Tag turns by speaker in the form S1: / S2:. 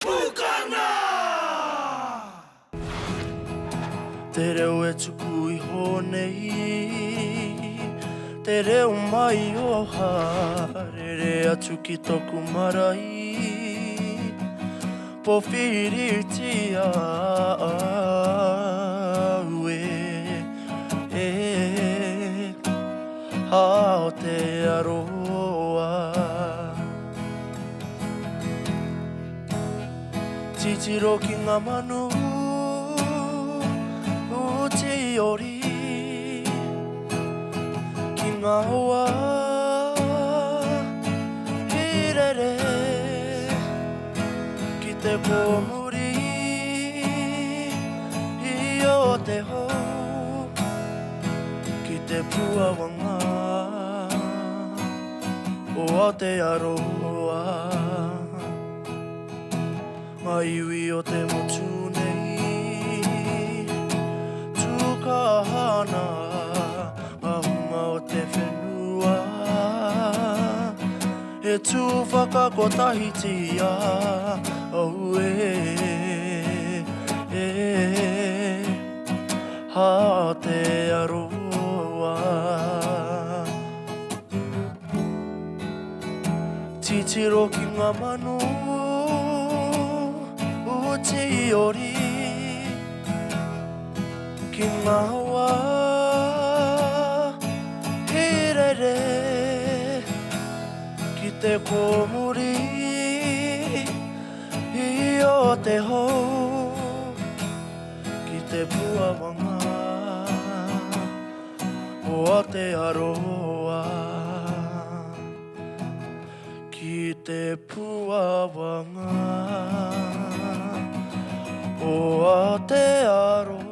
S1: Pukana! Te reo e tuku I honei, te reo mai o harere atu ki toku marae, po whiriti au Aotearoa. Titiro ki ngā manu uti ori, ki ngā hoa hirere, ki te komuri I o te hou, ki te puawanga o Aotearoa. Mai iwi o te motu nei, tukahana ahunga o te whenua, e tū whakakotahitia au Aotearoa. Titiro ki ngā manu uti ori, ki ngā hoa hirere, ki te komuri I o te hou, ki te puawanga o Aotearoa, ki te puawanga o Aotearoa.